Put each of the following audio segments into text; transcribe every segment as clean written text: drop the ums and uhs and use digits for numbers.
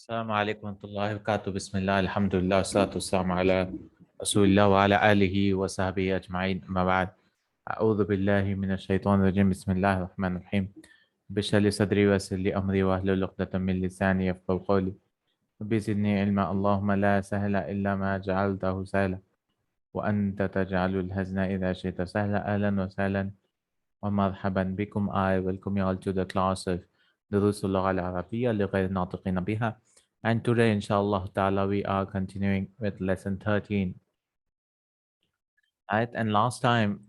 السلام عليكم ورحمة الله وبركاته. بسم الله الحمد لله والصلاة والسلام على رسول الله وعلى آله وصحبه أجمعين. أما بعد، أعوذ بالله من الشيطان الرجيم. بسم الله الرحمن الرحيم. اشرح لي صدري ويسر لي أمري واحلل عقدة من لساني يفقهوا قولي. رب زدني علما. اللهم لا سهل إلا ما جعلته سهلا وأنت تجعل الحزن إذا شئت سهلا. أهلا وسهلا ومرحبا بكم. I welcome you all to the class of دروس اللغة العربية لغير الناطقين بها. And today, inshallah ta'ala, we are continuing with lesson 13. Right? And last time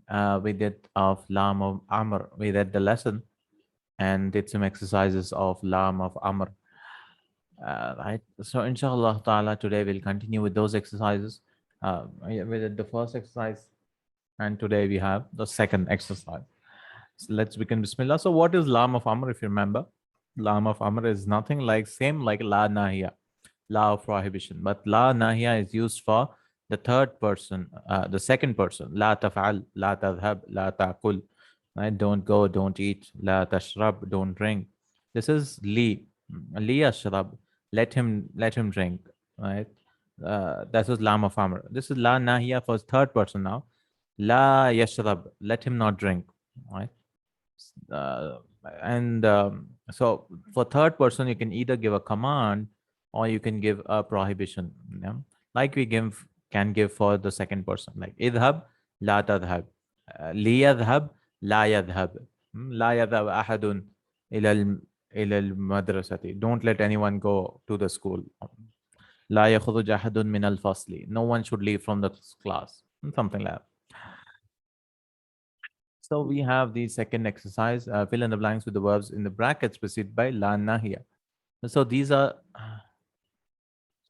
we did of Lam of Amr. We read the lesson and did some exercises of Lam of Amr. Right? So inshallah ta'ala, today we'll continue with those exercises. We did the first exercise and today we have the second exercise. So let's begin. Bismillah. So what is Lam of Amr? If you remember, Lam of Amr is nothing like same like La Nahiya, law of prohibition. But La Nahiya is used for the third person, the second person. La taf'al, la tadhhab, la ta'kul. Right? Don't go, don't eat. La tashrab, don't drink. This is li, li ashrab. Let him drink. Right? That was Lam of Amr. This is La Nahiya for third person now. La yashrab, let him not drink. Right? uh, and so for third person you can either give a command or you can give a prohibition, yeah? Like we can give for the second person, like idhab la tadhhab, liyadhhab la yadhhab, la yadhhab ahadun ila ila al-madrasati, don't let anyone go to the school. La yakhruj ahadun min al-fasli, no one should leave from the class, something like that. So we have the second exercise, fill in the blanks with the verbs in the brackets preceded by la nahiya. So these are,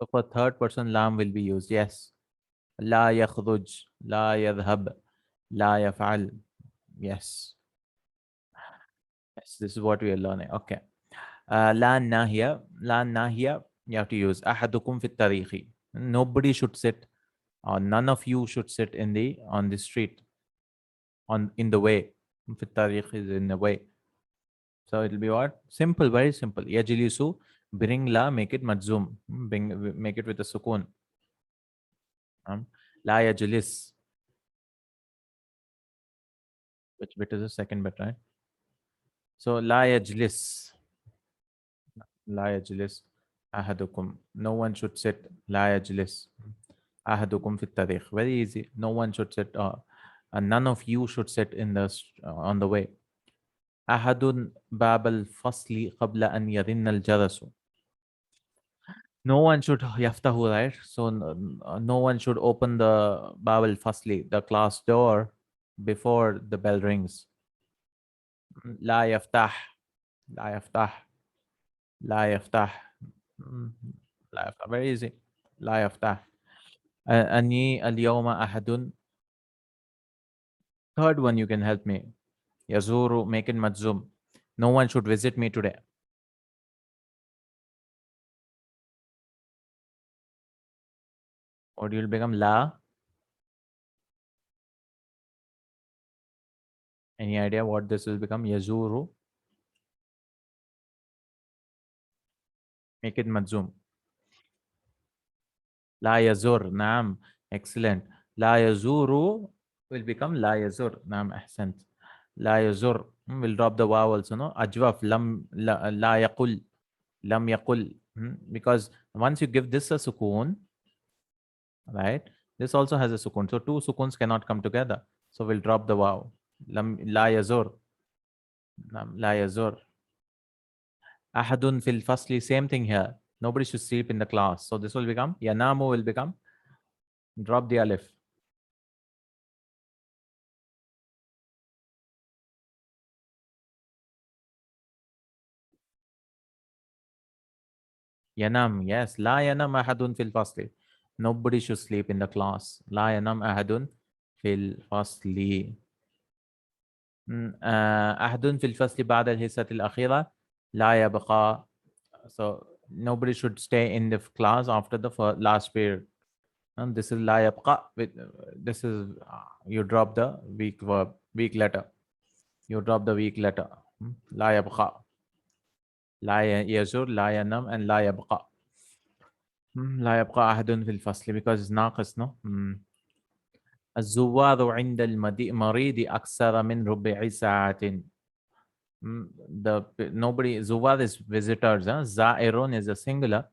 so for third person, lam will be used. Yes. La yakhruj, la yadhhab, la yaf'al. Yes. Yes, this is what we are learning. Okay. La nahiya, you have to use ahadukum fit tariqi. Nobody should sit, or none of you should sit on the street, in the way. Fit tariq is in the way. So it'll be what? Simple, very simple. Yajlisu, bring la, make it majzum. Make it with a sukun. La yajlis. Which bit is the second bit, right? So la yajlis. La yajlis. Ahadukum. No one should sit. La yajlis. Ahadukum fit tariq. Very easy. No one should sit. None of you should sit on the way. Ahadun bab al-fasli qabla an yarinna al-jarasu. No one should yaftahu, right? So no one should open the Babel firstly, the class door, before the bell rings. La yaftah, la yaftah, la yaftah. La yaftah. Very easy. La yaftah. Ani al-yawma ahadun. Third one, you can help me. Yazuru, make it majzum. No one should visit me today. Or you'll become la. Any idea what this will become? Yazuru. Make it majzum. La yazur. Naam. Excellent. La yazuru will become la yazur. Naam, ahsant. La yazur. We'll drop the waw also, no? Ajwaf. La yaqul. Lam yaqul. Because once you give this a sukoon, right? This also has a sukoon. So two sukoons cannot come together. So we'll drop the waw. La yazur. La yazur. Ahadun fil fasli. Same thing here. Nobody should sleep in the class. So this will become, yanamu will become, drop the alif. Yanam, yes. La yanam ahadun fil fasli. Nobody should sleep in the class. La yanam ahadun fil fasli. Ahadun fil fasli ba'da al-hissat al-akhira. La yabqa. So nobody should stay in the class after the last period. And this is la yabqa. This is, you drop the weak verb, weak letter. You drop the weak letter. La yabqa. La yazur, la yanam, and la yabqa. لا يبقى أحد في الفصل because it's ناقص no. الزوار عند المريض أكثر من ربع ساعة. The nobody زوار is visitors. زائرون is a singular.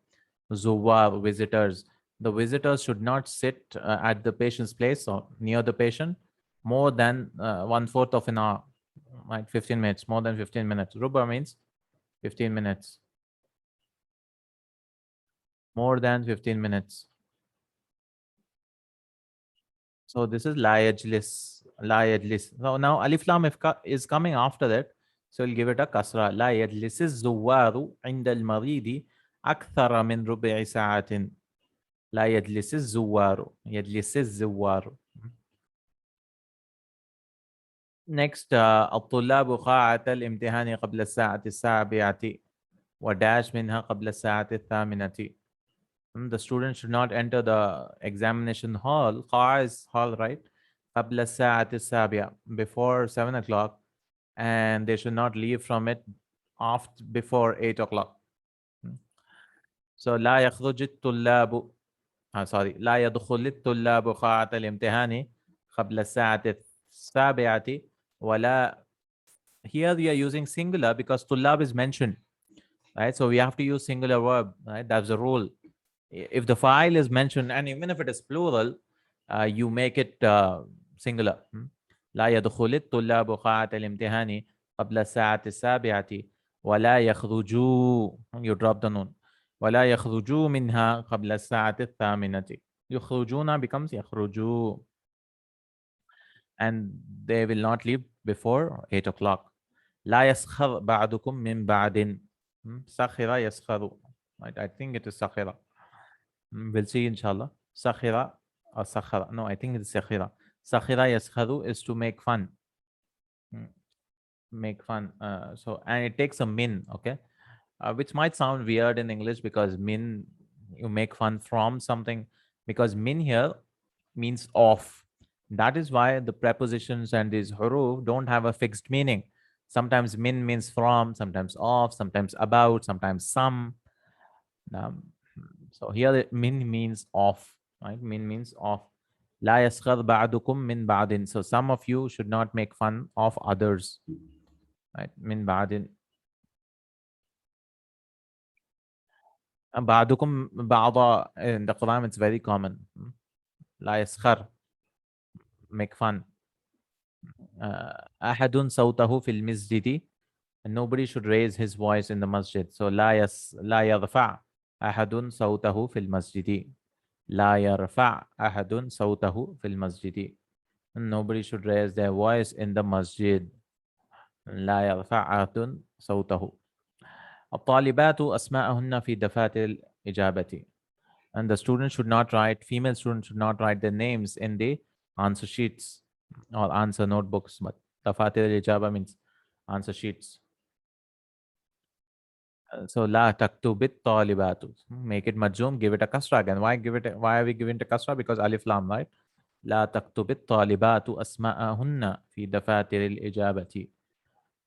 زوار visitors. The visitors should not sit at the patient's place or near the patient more than 1/4 of an hour, right? 15 minutes, more than 15 minutes. Ruba means 15 minutes, more than 15 minutes. So this is لا يجلس, لا يجلس. So now alif lam is coming after that. So we'll give it a kasra. لا يجلس الزوار عند المريض أكثر من ربع ساعة. لا يجلس الزوار. يجلس الزوار. Next, الطلاب قاعة الامتحان قبل الساعة 7 وداش منها قبل الساعة 8. The student should not enter the examination hall. قاعة is hall, right? قبل الساعة 7, before 7 o'clock, and they should not leave from it after before 8 o'clock. So لا يخرج الطلاب sorry لا يدخل الطلاب قاعة الامتحان قبل الساعة 7 ولا. Here we are using singular because tullab is mentioned, right? So we have to use singular verb, right? That's the rule. If the file is mentioned, and even if it is plural, you make it singular. لا يدخل الطلاب قاعة الامتحان قبل الساعة 7 ولا يخرجوا. You drop the noon. ولا يخرجوا منها قبل الساعة 8. يخرجون becomes يخرجوا. And they will not leave before 8 o'clock. لا يسخر بعضكم من بعض. سخر يسخر. I think it is سخر. We'll see inshallah. Sakhira or sakhara. No, I think it's sakhira. Sakhira yaskharu is to make fun. Make fun. So, and it takes a min, okay? Which might sound weird in English because min, you make fun from something. Because min here means of. That is why the prepositions and these huruf don't have a fixed meaning. Sometimes min means from, sometimes of, sometimes about, sometimes some. So here the min means of, right? Min means of. لا يسخر بعضكم من بعض. So some of you should not make fun of others, right? من بعض. بعضكم بعض in the Quran it's very common. لا يسخر, make fun. أحد صوته في المسجد. And nobody should raise his voice in the masjid. So لا يرفع أحد صوته في المسجد. لا يرفع أحد صوته في المسجد. Nobody should raise their voice in the masjid. لا يرفع أحد صوته. الطالبات أسماءهن في دفاتر الإجابة. And the students should not write, female students should not write their names in the answer sheets or answer notebooks. But دفاتر الإجابة means answer sheets. So لا تكتب الطالبات. Make it majzoom, give it a kasra again. Why are we giving it a kasra? Because alif lam, right? لا تكتب الطالبات أسماءهن في دفاتر الإجابة.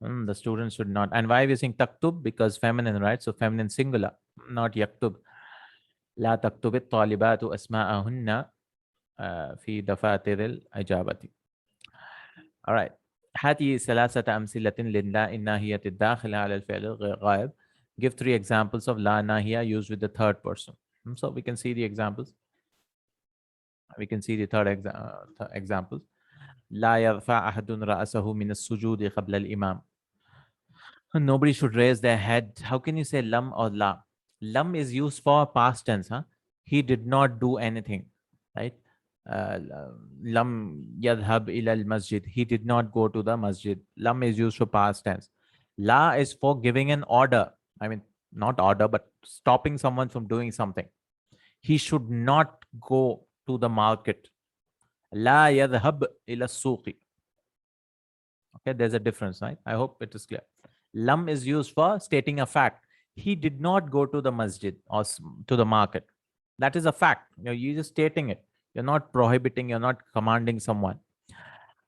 The students should not. And why are we saying taktub? Because feminine, right? So feminine singular, not yaktub. لا تكتب الطالبات أسماءهن في دفاتر الإجابة. All right. هذه ثلاثة أمثلة لللا الناهية الداخلة على الفعل الغائب. Give 3 examples of la nahiya used with the third person. So we can see the examples. We can see the third examples. لا يرفع أحد رأسه من السجود قبل الإمام. Nobody should raise their head. How can you say lam or la? Lam is used for past tense. He did not do anything, right? Lam yadhab ila al masjid. He did not go to the masjid. Lam is used for past tense. La is for giving an order. I mean, not order, but stopping someone from doing something. He should not go to the market. La yadhab ila suqi. Okay, there's a difference, right? I hope it is clear. Lam is used for stating a fact. He did not go to the masjid or to the market. That is a fact. You're just stating it. You're not prohibiting, you're not commanding someone.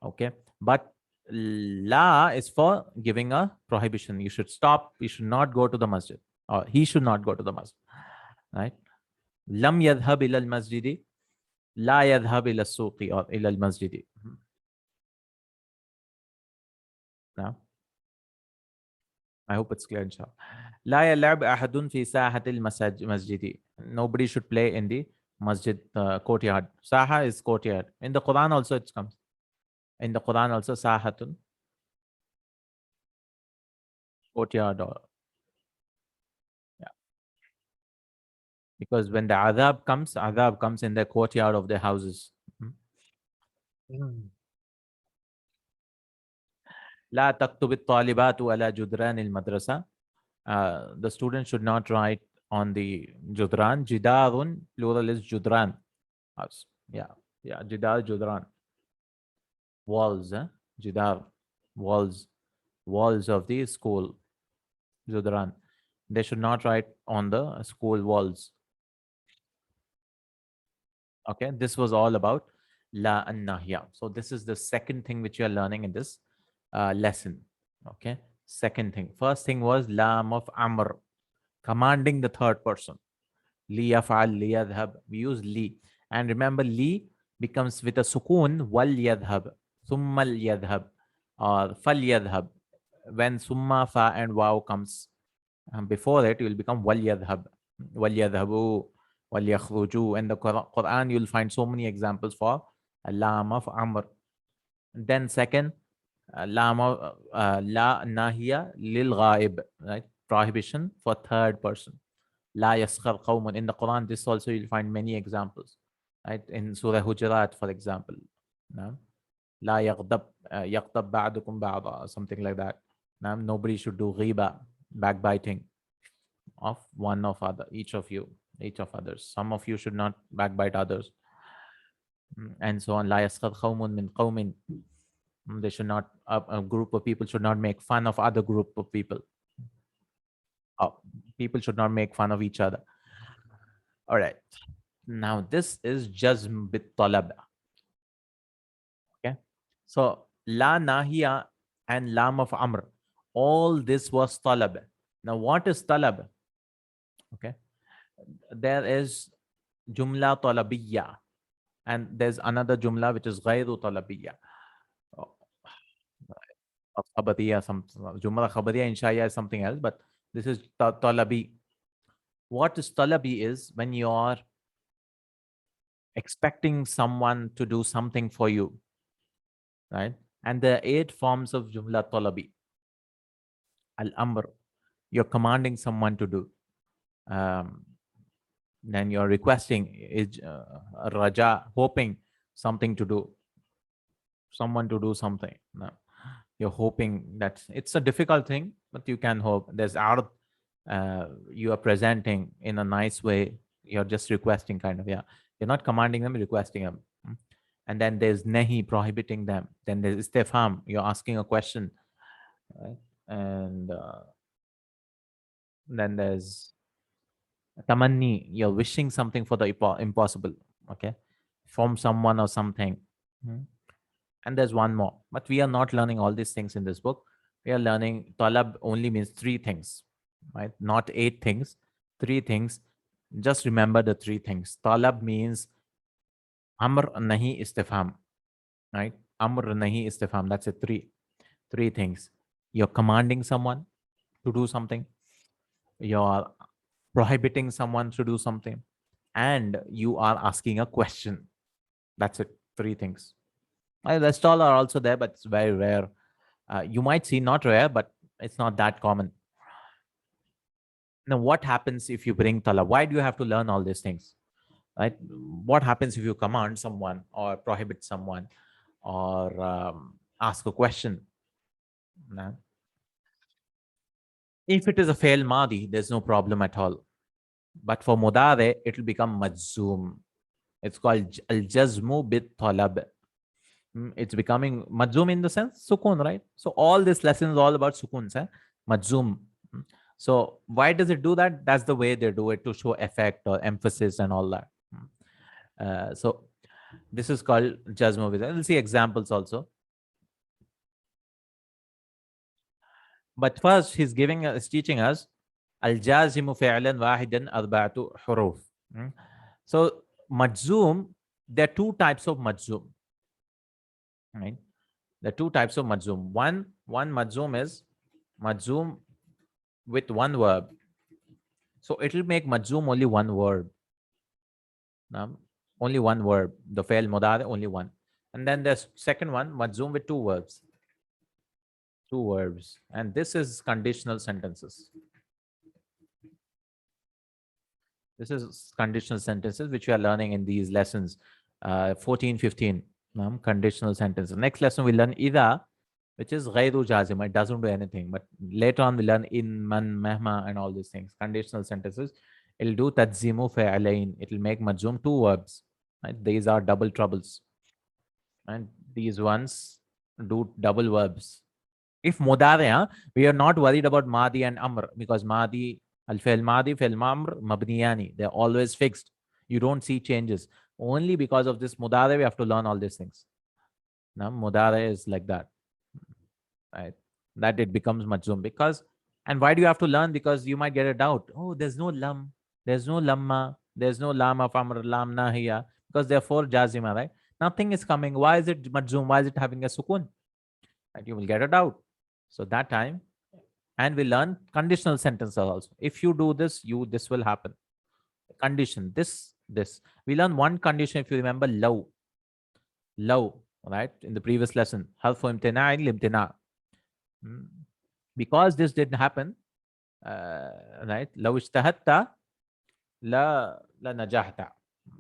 Okay. But la is for giving a prohibition. You should stop. You should not go to the masjid. Or he should not go to the masjid. Right? لم يذهب إلى المسجد. لا يذهب إلى السوق أو إلى المسجد. نعم. I hope it's clear inshallah. لا يلعب أحد في ساحة المسجد. Nobody should play in the masjid courtyard. Saha is courtyard. In the Quran also it comes. In the Quran also sahatun, courtyard. Or yeah. Because when the adhab comes in the courtyard of the houses. لا تكتب الطالبات على جدران المدرسة. The student should not write on the judran. Jidarun, plural is judran. Yeah, yeah, jidar, judran. Walls, jidar, walls of the school, judran. They should not write on the school walls. Okay, this was all about la and nahya. So this is the second thing which you are learning in this lesson. Okay, second thing. First thing was lam of amr, commanding the third person. Li yaf'al, li yadhhab. We use li. And remember, li becomes with a sukoon, wal yadhhab, thumma al yadhhab, or fal yadhhab. When summa, fa, and waw comes before it, it will become wal yadhhab, wal yadhhabu, wal yakhruju. In the Quran, you'll find so many examples for lam of amr. Then second, lam of la nahiya lil ghaib, right? Prohibition for third person. La yaskhar qawmun. In the Quran, this also you'll find many examples. Right? In Surah Hujurat, for example. No? La yaghdab, yaghdab ba'dukum ba'da, something like that. No? Nobody should do ghiba, backbiting of one of other, each of you, each of others. Some of you should not backbite others. And so on. La yaskhar qawmun min qawmin. They should not, a group of people should not make fun of other group of people. People should not make fun of each other. All right. Now this is jazm bit talab. Okay. So la nahiya and lam of amr. All this was talab. Now what is talab? Okay. There is jumla talabiyya. And there's another jumla which is ghayru talabiyya. Khabariya, some jumla khabariya insha'ya is something else, but this is talabi. What is talabi is when you are expecting someone to do something for you, right? And there are 8 forms of jumla talabi. Al-amr, you're commanding someone to do. Then you're requesting, is raja, hoping something to do, someone to do something. No. You're hoping that it's a difficult thing, but you can hope. There's art, you are presenting in a nice way. You're just requesting, kind of, yeah. You're not commanding them, you're requesting them. And then there's nahi, prohibiting them. Then there's istifham, you're asking a question, right? And then there's tamanni, you're wishing something for the impossible, okay, from someone or something. And there's one more, but we are not learning all these things in this book. We are learning talab only means 3 things, right? Not 8 things, 3 things. Just remember the 3 things. Talab means amr nahi istifham, right? Amr nahi istifham, that's it. 3 things. You're commanding someone to do something, you're prohibiting someone to do something, and you are asking a question. That's it. 3 things. The rest all are also there, but it's very rare. You might see, not rare, but it's not that common. Now, what happens if you bring talab? Why do you have to learn all these things? Right? What happens if you command someone or prohibit someone or ask a question? No? If it is a fail madi, there's no problem at all. But for mudare, it will become majzoom. It's called al-jazmu bit talab. It's becoming majzoom in the sense sukun, right? So all this lesson is all about sukuns, majzoom. So why does it do that? That's the way they do it, to show effect or emphasis and all that. So this is called jazmu. We'll see examples also. But first, he's teaching us al-jazimu fi'lan wahidan arba'atu huruf. So majzoom, there are two types of majzoom, right? There are two types of majzoom. One majzoom is majzoom with one verb. So it will make majzoom only one word. Only one verb. The fail mudari, only one. And then there's second one, majzoom with two verbs. Two verbs. And this is conditional sentences. This is conditional sentences, which we are learning in these lessons 14, 15. Conditional sentences. Next lesson we learn ida, which is ghayru jazim. It doesn't do anything. But later on we learn in, man, mehma, and all these things. Conditional sentences. It'll do tadzimu fa'alain. It'll make majzoom two verbs. Right? These are double troubles. And these ones do double verbs. If mudari, we are not worried about madi and amr, because madi, al-fi'l madi, fi'l amr, mabniyani, they're always fixed. You don't see changes. Only because of this mudari, we have to learn all these things. Now, mudari is like that, right? That it becomes majzoom. Because, and why do you have to learn? Because you might get a doubt. Oh, there's no lam, there's no lamma, there's no lam of amr, lam nahiya, because there are four jazima, right? Nothing is coming. Why is it majzoom? Why is it having a sukun? Right? You will get a doubt. So that time, and we learn conditional sentences also. If you do this, this will happen. Condition, this. We learn one condition, if you remember, low, right? In the previous lesson, harfu imtina' limtina'. Because this didn't happen, right? Law ijtahadta la najahta.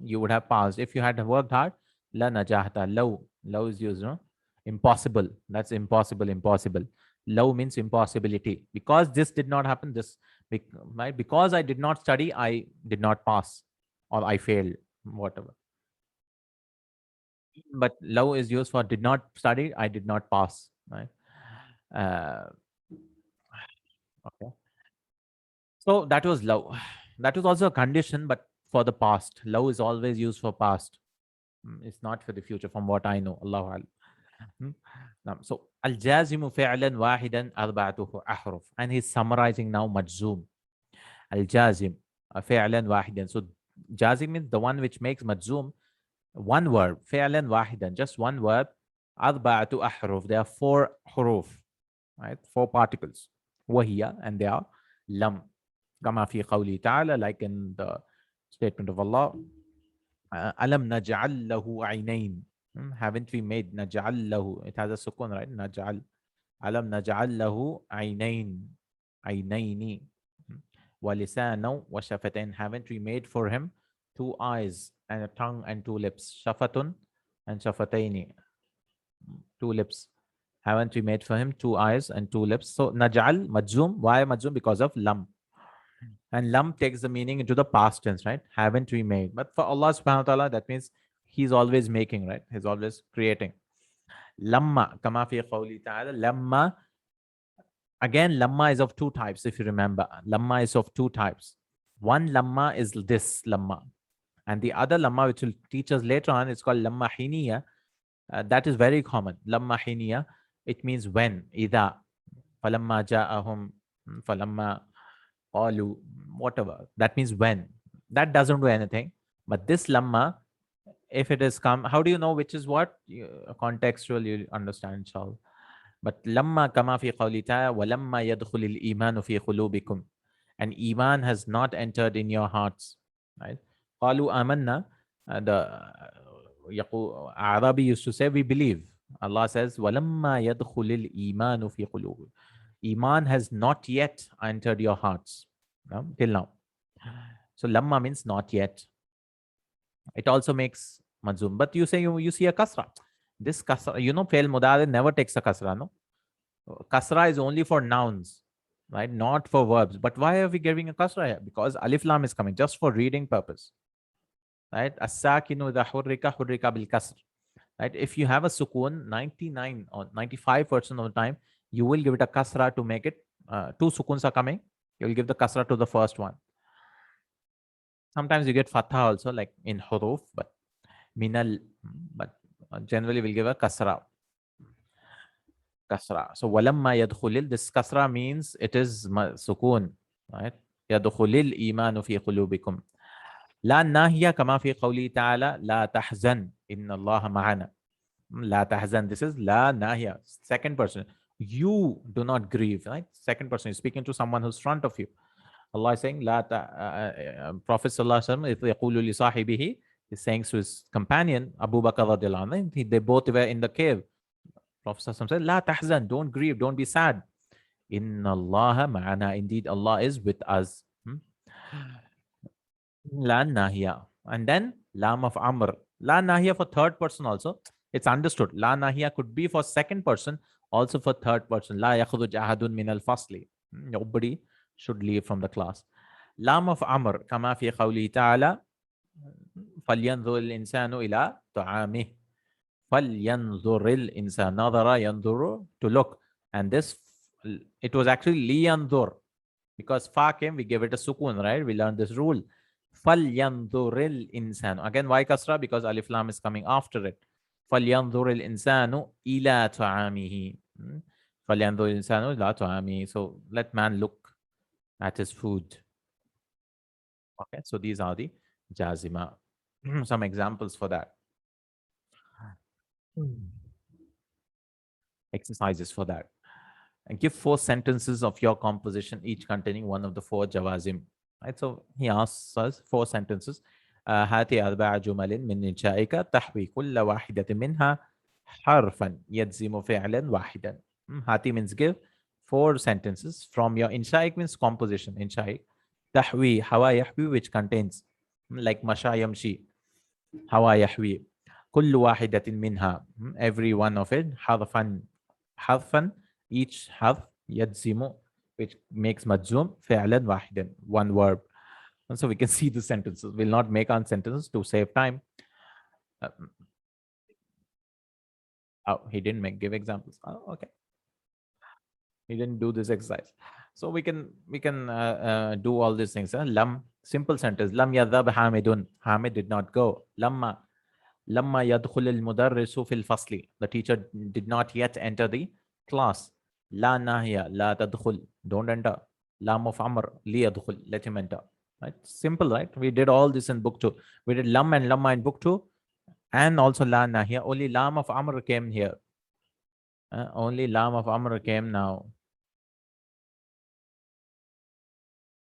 You would have passed. If you had worked hard, la najahta. Low is used, no? Impossible. That's impossible. Low means impossibility. Because this did not happen, this, right? Because I did not study, I did not pass, or I failed, whatever. But low is used for did not study, I did not pass, right? Okay. So that was low. That was also a condition, but for the past. Low is always used for past. It's not for the future, from what I know. Allahu Alam. So al-jazimu fi'lan wahidan arba'atuhu ahruf. And he's summarizing now majzoom. Al-jazim fi'lan wahidan. So jazim means the one which makes majzoom one verb. Fi'lan wahidan, just one verb. Arba'atu ahruf. There are four huruf, right? Four particles. Wahiya, and they are lam. Kama fi qawli ta'ala, like in the statement of Allah. Alam naj'al lahu aynayn. Haven't we made naj'al lahu? It has a sukun, right? Naj'al. Alam naj'al lahu aynayn. Aynayni. Wa lisana wa shafatain. Haven't we made for him two eyes and a tongue and two lips? Shafatun and shafataini. Two lips. Haven't we made for him two eyes and two lips? So naj'al, majzoom. Why majzoom? Because of lam. And lam takes the meaning into the past tense, right? Haven't we made? But for Allah subhanahu wa ta'ala, that means he's always making, right? He's always creating. Lamma, kama fi qawli ta'ala, lamma. Again, lamma is of two types, if you remember. Lamma is of two types. One lamma is this lamma. And the other lamma, which will teach us later on, is called lamma hiniya. That is very common. Lamma hiniya, it means when, idha. Falamma ja'ahum, falamma qalu, whatever. That means when. That doesn't do anything. But this lamma, if it is come, how do you know which is what? Contextual, you understand, inshallah. But lamma kama fi qawli ta'ala wa lamma yadkhulil imanu fi qulubikum. And iman has not entered in your hearts, right? Qalu amanna. The Arabi used to say, we believe. Allah says, wa lamma yadkhulil imanu fi qulubikum. Iman has not yet entered your hearts, till now. So lamma means not yet. It also makes majzoom. But you say you see a kasra. This kasra, fail mudari never takes a kasra, no? Kasra is only for nouns, right? Not for verbs. But why are we giving a kasra here? Because alif lam is coming just for reading purpose, right? As-sakinu idha hurrika bil kasr. Right? If you have a sukun, 99 or 95% of the time, you will give it a kasra to make it. Two sukuns are coming. You will give the kasra to the first one. Sometimes you get fatha also, like in huruf, but minal, but generally we'll give a kasra. Kasra. So walamma yadkhulil, this kasra means it is sukun, right? Yadkhulil imanu fi qulubikum. لا الناهية كما في قوله تعالى لا تحزن إن الله معنا. لا تحزن, this is لا ناهية, second person. You do not grieve, right? Second person is speaking to someone who's front of you. Allah is saying لا Prophet sallallahu alaihi wasallam يقول لصاحبه, is saying to his companion Abu Bakr radiallahu anhu, they both were in the cave. Prophet sallallahu alaihi wasallam said لا تحزن, don't grieve, don't be sad. Inna Allah ma'ana, indeed Allah is with us. La nahiya. And then lam of amr. La nahiya for third person also. It's understood. La nahiya could be for second person, also for third person. La yakhruj ahadun min al fasli. Nobody should leave from the class. Lam of amr. Kama fi qawli ta'ala. فلينظر الإنسان إلى طعامه. فلينظر الإنسان. نظر ينظر, to look. And this, it was actually liyanzur. Because fa came, we gave it a sukun, right? We learned this rule. فَلْيَنْظُرِ الْإِنسَانُ. Again, why kasra? Because alif lam is coming after it. فَلْيَنْظُرِ الْإِنسَانُ إِلَى طَعَامِهِ. فَلْيَنْظُرِ الْإِنسَانُ إِلَى طَعَامِهِ. So let man look at his food. Okay, so these are the jazima. Some examples for that. Exercises for that. And give 4 sentences of your composition, each containing one of the 4 jawazim. Right? So he asks us 4 sentences. هاتي 4 جمل من إنشائك تحوي كل واحدة منها حرفا يجزم فعلا واحدا. هاتي means give 4 sentences from your إنشائك means composition. إنشائك تحوي حوا يحوي, which contains like مشى يمشي, حوا يحوي كل واحدة منها, every one of it, حرفا حرفا, each حرف يجزم, which makes مجزوم فعلا واحدا, one verb. And so we can see the sentences. We'll not make our sentences to save time. Oh, he didn't give examples. Oh, okay. He didn't do this exercise. So we can do all these things. Lam, simple sentence. Lam yadhab Hamidun. Hamid did not go. Lamma yadkhul al-mudarrisu fil fasli. The teacher did not yet enter the class. La nahiya, la tadkhul. Don't enter. Lam of amr, li yadkhul. Let him enter. Right? Simple, right? We did all this in book 2. We did lam and lamma in book 2, and also la nahiya. Only lam of amr came here. Only lam of amr came now.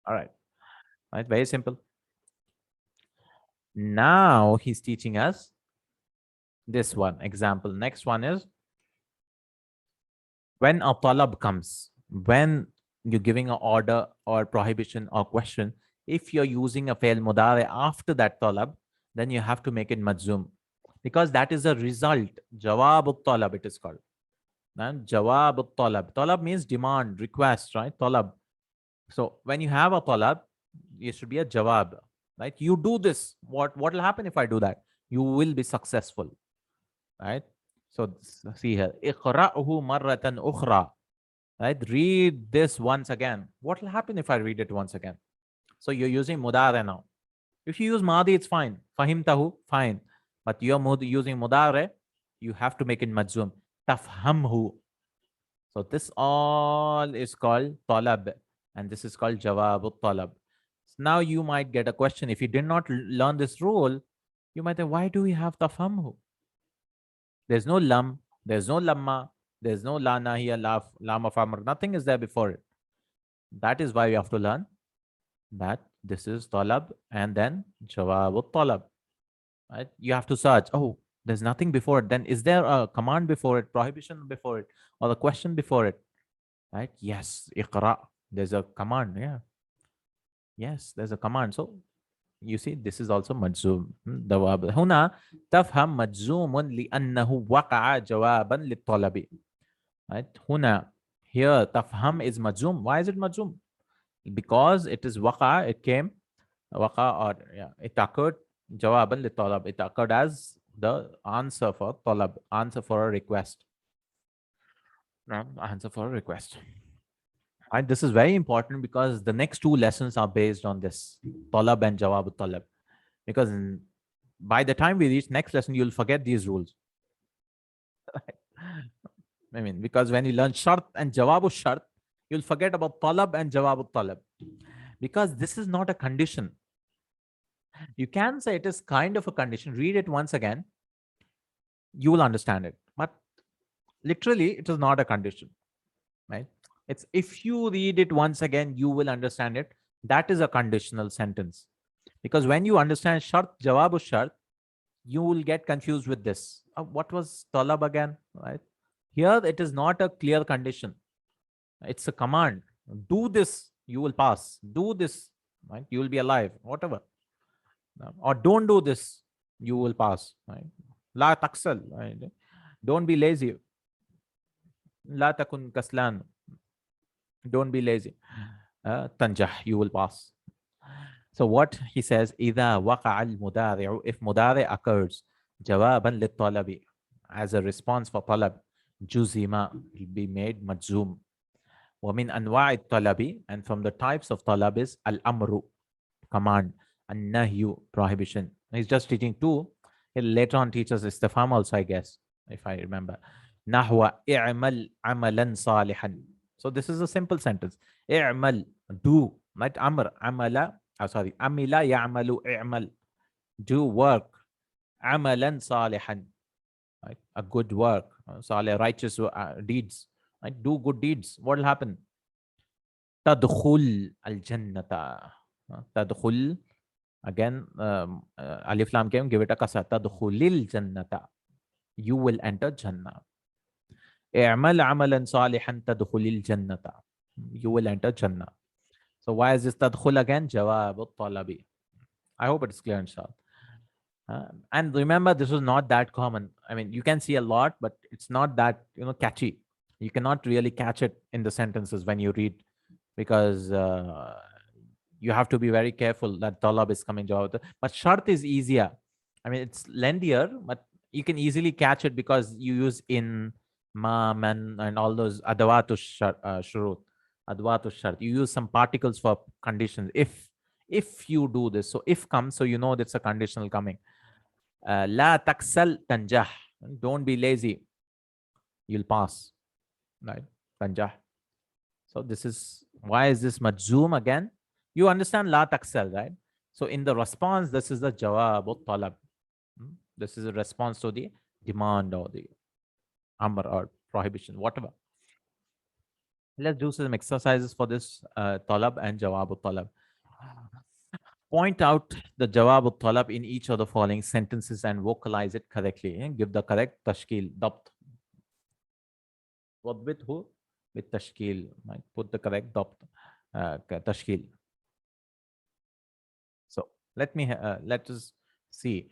All right. Right? Very simple. Now he's teaching us this one example. Next one is when a talab comes, when you're giving an order or prohibition or question, if you're using a fail mudare after that talab, then you have to make it majzum, because that is a result. Jawab al-talab it is called. Jawab al-talab. Talab means demand, request, right? Talab. So when you have a talab, it should be a jawab, right? You do this. What will happen if I do that? You will be successful, right? So see here, iqra'uhu marratan ukhra. Right? Read this once again. What will happen if I read it once again? So you're using mudare now. If you use madi, it's fine. Fahimtahu, fine. But you're using mudare, you have to make it majzum. Tafhamhu. So this all is called talab, and this is called jawab al-talab. Now you might get a question. If you did not learn this rule, you might say, why do we have tafhamhu? There's no lam, there's no lamma, there's no la nahiya, lam of amr. Nothing is there before it. That is why we have to learn that this is talab and then jawab al-talab. Right? You have to search. Oh, there's nothing before it. Then is there a command before it, prohibition before it, or a question before it? Right? Yes, iqra. There's a command. Yeah. Yes, there's a command. So you see, this is also majzum. دواب. هنا تفهم مجزوم لأنه وقع جوابا للطلب. Right? هنا, here تفهم is majzum. Why is it majzum? Because it is waqa, it came, waqa, or yeah, it occurred jawaban li talab. It occurred as the answer for talab, answer for a request. Answer for a request. And this is very important because the next 2 lessons are based on this talab and jawab talab. Because by the time we reach next lesson, you'll forget these rules. I mean, because when you learn shart and jawab shart, you'll forget about talab and jawab talab, because this is not a condition. You can say it is kind of a condition. Read it once again, you will understand it. But literally, it is not a condition, right? It's if you read it once again, you will understand it. That is a conditional sentence. Because when you understand shart, jawabu shart, you will get confused with this. What was talab again, right? Here, it is not a clear condition. It's a command. Do this, you will pass. Do this, right? You will be alive, whatever. Or don't do this, you will pass, right? La taksal, right? Don't be lazy. La takun kaslan. Don't be lazy. Tanjah, you will pass. So what he says, إذا وقع المضارع, if mudari occurs, جوابا للطلب, as a response for talab, juzima, will be made majzoom. ومن أنواع الطلب, and from the types of talab is al-amru, command, an-nahyu, prohibition. He's just teaching two. He'll later on teach us istifham also, I guess, if I remember. نحو اعمل عملا صالحا. So this is a simple sentence. اعمل, do, right? Amr, amala, amila ya'malu, i'mal, do work. Amalan salihan, right? A good work. Salih, righteous deeds, right? Do good deeds. What will happen? Tadkhul al-jannata. Tadkhul, again, alif lam came, give it a kasra. Tadkhulil jannata. You will enter Jannah. اعمل عملا صالحا تدخل الجنة. You will enter Jannah. So why is this tadkhul again? Jawab al-talabi. I hope it's clear, inshallah. And remember, this is not that common. I mean, you can see a lot, but it's not that, catchy. You cannot really catch it in the sentences when you read, because you have to be very careful that talab is coming jawab. But shart is easier. I mean, it's lengthier, but you can easily catch it because you use in, ma, man, and all those adawatu shurut, adawatu shart. You use some particles for conditions. If you do this, so if comes, so you know that's a conditional coming. La taksal tanjah. Don't be lazy. You'll pass. Right? Tanjah. So this is, why is this majzoom again? You understand la taksal, right? So in the response, this is the jawab or talab. This is a response to the demand or the amr or prohibition, whatever. Let's do some exercises for this talab and jawab or talab. Point out the jawab al-talab in each of the following sentences and vocalize it correctly. Give the correct tashkil, dabt. Wadbithu with tashkil. Put the correct dabt, tashkil. So let us see.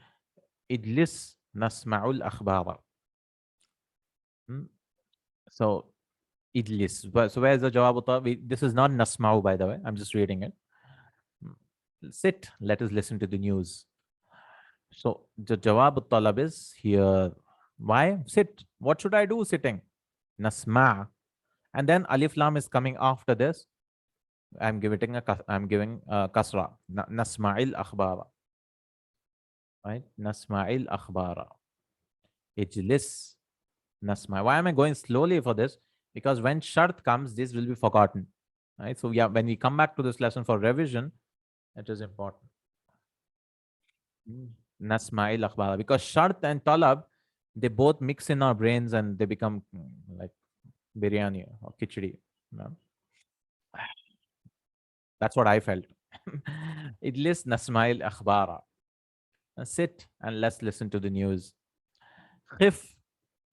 Idlis nasma'ul akhbara. So idlis. So where's the jawab al-talab? This is not nasma'u, by the way. I'm just reading it. Sit, let us listen to the news. So the jawab al-talab is here. Why? Sit. What should I do sitting? Nasma. And then alif lam is coming after this. I'm giving kasra. Nasma'il akhbara. Right? Nasma'il akhbara. Ijlis. Nasma. Why am I going slowly for this? Because when shart comes, this will be forgotten. Right? So yeah, when we come back to this lesson for revision, it is important. Nasma'il akhbara. Because shart and talab, they both mix in our brains and they become like biryani or khichdi. That's what I felt. Idlis nasma'il akhbara. Sit and let's listen to the news. Khif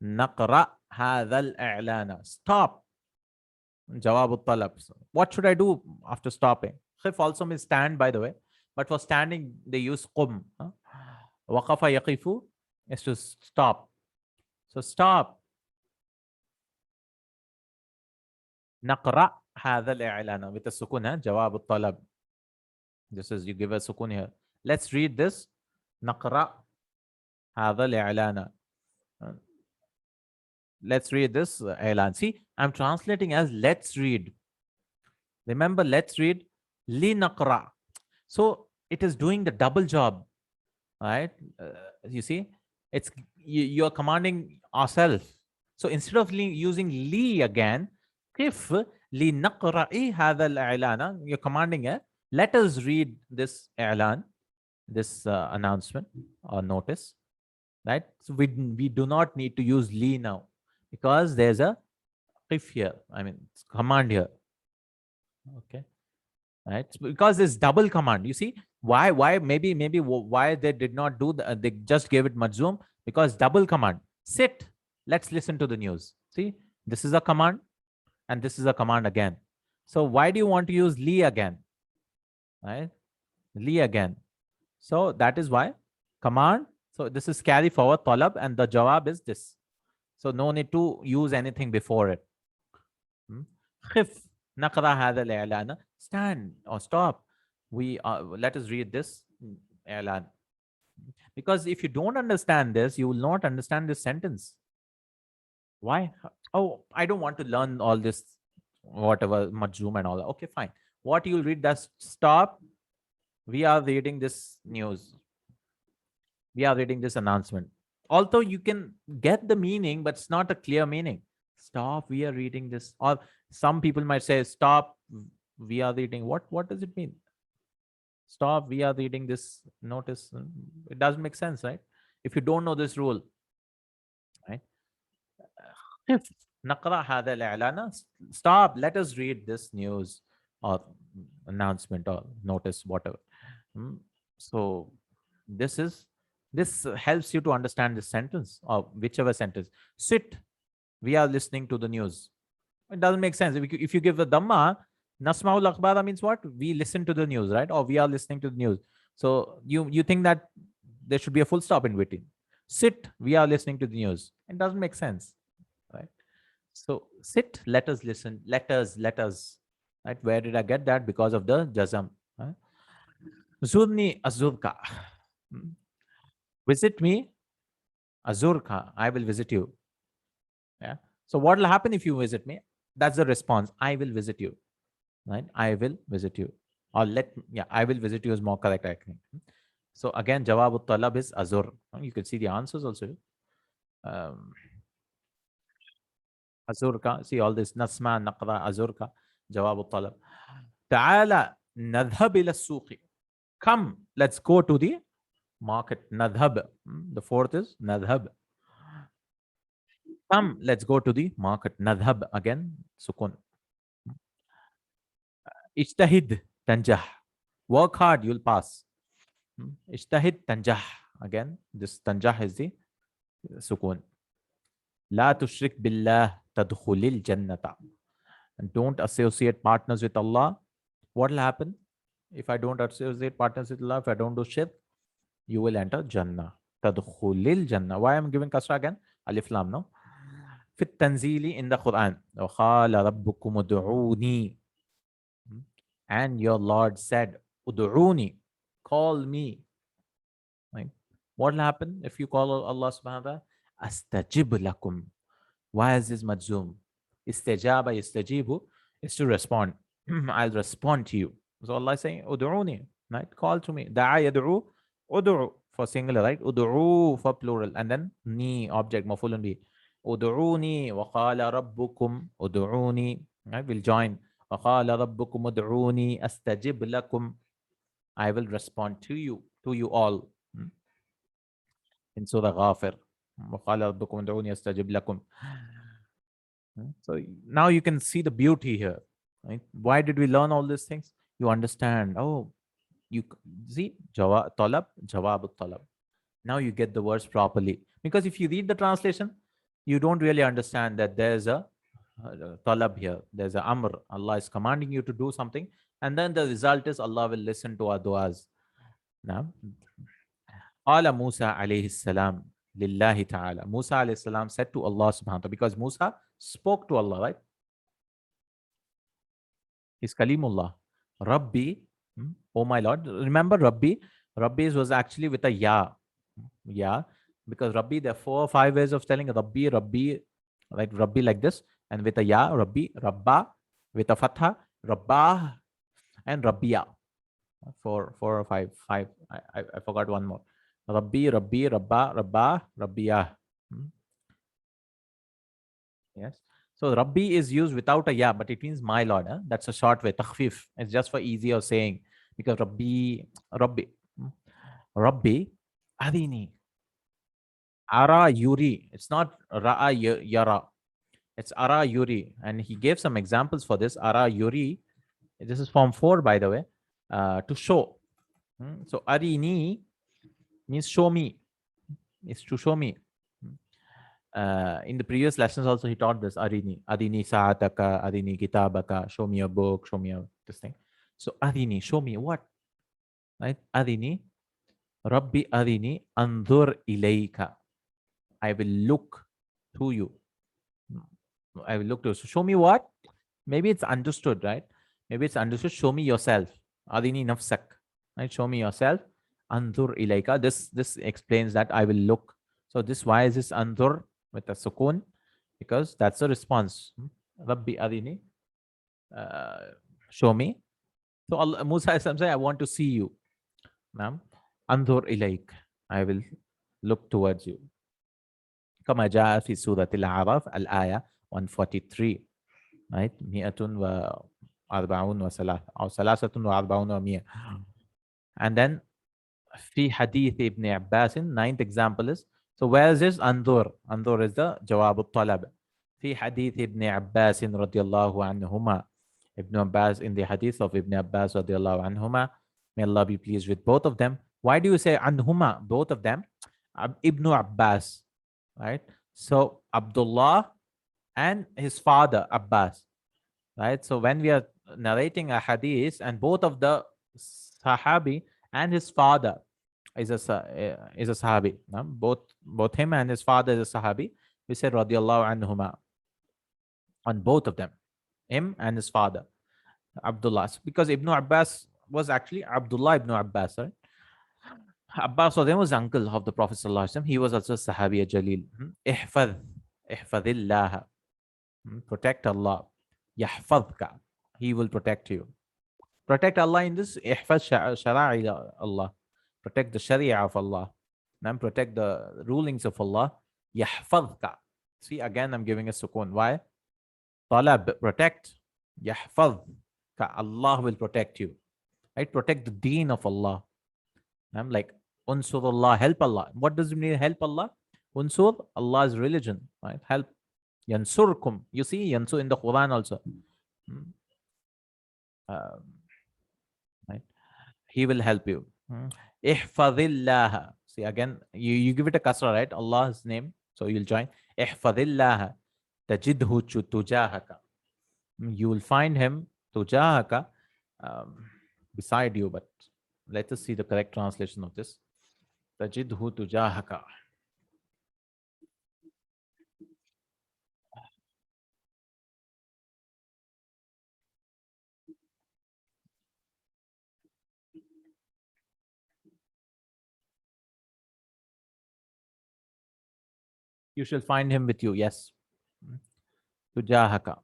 naqra hadha al-i'lana. Stop. Jawab al-talab. What should I do after stopping? Khif also means stand, by the way. But for standing, they use qum. Waqafa yaqifu is to stop. So stop. Naqra hadha al-i'lana. With a sukun, jawab al-talab. This is, you give a sukun here. Let's read this. Naqra hadha al-i'lana. Let's read this i'lan. See, I'm translating as let's read. Remember, let's read li naqra. So it is doing the double job, right? You see, it's you're commanding ourselves. So instead of using li again, if li naqra'i hadha al-i'lana, you're commanding it. Let us read this i'lan. this announcement or notice, right? So we do not need to use li now because there's a qif here. I mean, it's command here. Okay, right? So because it's double command. You see why maybe why they did not do they just gave it majzoom because double command. Sit. Let's listen to the news. See, this is a command and this is a command again. So why do you want to use li again? Right? Li again. So that is why command. So this is carry forward talab and the jawab is this. So no need to use anything before it. خف نقرأ هذا الإعلان. Stand or stop. Let us read this إعلان. Because if you don't understand this, you will not understand this sentence. Why? Oh, I don't want to learn all this, whatever, majzoom and all that. Okay, fine. What you'll read, that's stop. We are reading this news. We are reading this announcement. Although you can get the meaning, but it's not a clear meaning. Stop, we are reading this. Or some people might say, stop, we are reading. What does it mean? Stop, we are reading this notice. It doesn't make sense, right? If you don't know this rule, right? نقرأ هذا الإعلان. Stop, let us read this news or announcement or notice, whatever. So this helps you to understand this sentence or whichever sentence. Sit, we are listening to the news. It doesn't make sense. If you give the dhamma, nasma'ul akhbara means what? We listen to the news, right? Or we are listening to the news. So you think that there should be a full stop in between. Sit, we are listening to the news. It doesn't make sense, right? So sit, let us listen, let us, right? Where did I get that? Because of the jazam. Right? Zurni azurka. Visit me, azurka. I will visit you. Yeah. So what will happen if you visit me? That's the response. I will visit you. Right? I will visit you. Or I will visit you is more correct, I think. So again, jawab talab is azur. You can see the answers also. azurka. See all this nasma, naqra, azurka. Jawab talab. Ta'ala nadhab ila suqi. Come, let's go to the market. Nadhab. The fourth is nadhab. Come, let's go to the market. Nadhab again, sukun. Ijtahid, tanjah. Work hard, you'll pass. Ijtahid, tanjah. Again, this tanjah is the sukun. La tushrik billah tadkhulil jannata. And don't associate partners with Allah. What will happen? If I don't associate partners with Allah, if I don't do shirk, you will enter Jannah. Tadkhulil Jannah. Why I'm giving kasra again? Alif Lam, no? Fit tanzili in the Quran. وَقَالَ رَبُّكُمُ ud'uni. And your Lord said, ud'uni, call me. Right? What will happen if you call Allah subhanahu wa ta'ala? Astajib lakum. Why is this majzoom? Istajaba, istajibu is to respond. I'll respond to you. So Allah is saying, ud'uni, right? Call to me. Da'a yad'u, ud'u for singular, right? Ud'u for plural. And then ni, object, mafulun bi. Ud'uni wa qala rabbukum ud'uni. Right? We'll join. Wa qala rabbukum ud'uni astajib lakum. I will respond to you all. In Surah Ghafir. Wa qala rabbukum ud'uni astajib lakum. So now you can see the beauty here. Right? Why did we learn all these things? You understand. Oh, you see, talab, jawab talab. Now you get the words properly. Because if you read the translation, you don't really understand that there's a talab here. There's a amr. Allah is commanding you to do something. And then the result is Allah will listen to our du'as. Now, Ala Musa alayhi salam lillahi ta'ala. Musa alayhi salam said to Allah subhanahu wa ta'ala, because Musa spoke to Allah, right? He's Kalimullah. Rabbi, oh my Lord. Remember Rabbi? Rabbi was actually with a ya. Ya. Because Rabbi, there are 4 or 5 ways of telling Rabbi, Rabbi, right? Rabbi like this. And with a ya, Rabbi, Rabba, with a fatha, Rabbah, and Rabbiya. 4 or 5. I forgot one more. Rabbi, Rabbi, Rabba, Rabbah, Rabbiya. Yes. So Rabbi is used without a ya, but it means my Lord. Huh? That's a short way. Takhfif. It's just for easier saying. Because Rabbi. Rabbi Adini. Ara Yuri. It's not Ra'a Yara. It's Ara Yuri. And he gave some examples for this. Ara Yuri. This is form 4, by the way. To show. So Arini means show me. It's to show me. In the previous lessons also he taught this. Arini sa'ataka, Arini kitabaka. Show me a book. Show me this thing. So Arini, show me what? Right? Arini. Rabbi Arini anzur ilayka. I will look to you. I will look to you. So show me what? Maybe it's understood, right? Maybe it's understood. Show me yourself. Adini nafsak. Right? Show me yourself. Anzur ilayka. This explains that I will look. So this, why is this anzur with a sukun? Because that's the response. Rabbi Adini. Show me. So Allah, Musa says, I want to see you. Ma'am. Anzur ilayk. I will look towards you. كما جاء في سورة الأعراف الآية 143 right 143 أو 43 و100 and then في حديث ابن عباس ninth example is so where is this anzur is the جواب الطلب في حديث ابن عباس رضي الله عنهما Ibn Abbas in the hadith of Ibn Abbas رضي الله عنهما may Allah be pleased with both of them. Why do you say anhuma, both of them? Ibn Abbas, right? So Abdullah and his father Abbas, right? So when we are narrating a hadith and both of the Sahabi and his father is a Sahabi, both him and his father is a Sahabi, we say radiyallahu anhuma on both of them, him and his father Abdullah, because Ibn Abbas was actually Abdullah ibn Abbas, right? Abbas was the uncle of the Prophet ﷺ. He was also Sahabi Jalil. Ihfadillah. Protect Allah. Yahfadka. He will protect you. Protect Allah in this. Ihfad shara'i Allah. Protect the Sharia of Allah. And protect the rulings of Allah. Yahfadka. See, again, I'm giving a sukun. Why? Talab, protect. Yahfadka. Allah will protect you. Right? Protect the deen of Allah. I'm like, unsur Allah, help Allah. What does it mean, help Allah? Unsur, Allah's religion, right? Help. Yansurkum. You see, yansur in the Quran also. Right? He will help you. Ihfadillah. See, again, you give it a kasra, right? Allah's name. So you'll join. Ihfadillah. Tajidhu tujahaka. You will find him tujahaka beside you, but let us see the correct translation of this. Tajidhu tujahaka. You shall find him with you. Yes. Tujahaka.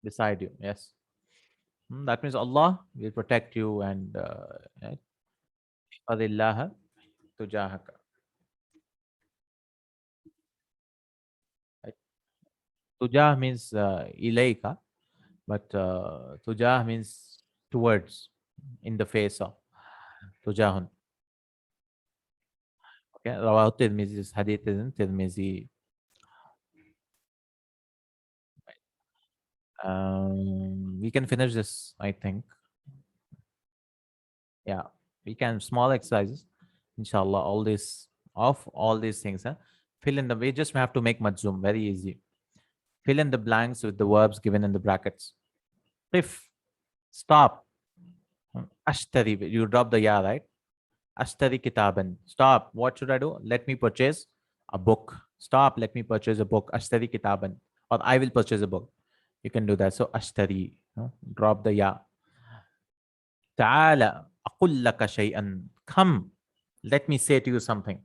Beside you. Yes. That means Allah will protect you and Fadillaha tujahaka. Tujah means ilayka, but tujah means towards, in the face of. Tujahun. Okay, Rawat Tirmizi, this hadith is in Tirmizi. We can finish this, I think. Yeah, we can, small exercises. Inshallah, all these things. Fill in the, we just have to make majzoom, very easy. Fill in the blanks with the verbs given in the brackets. If, stop. Ashtari, you drop the ya, right? Ashtari kitaban. Stop. What should I do? Let me purchase a book. Stop. Let me purchase a book. Ashtari kitaban. Or I will purchase a book. You can do that. So ashtari. Drop the ya. Ta'ala. Aqul laka shay'an. Come. Let me say to you something.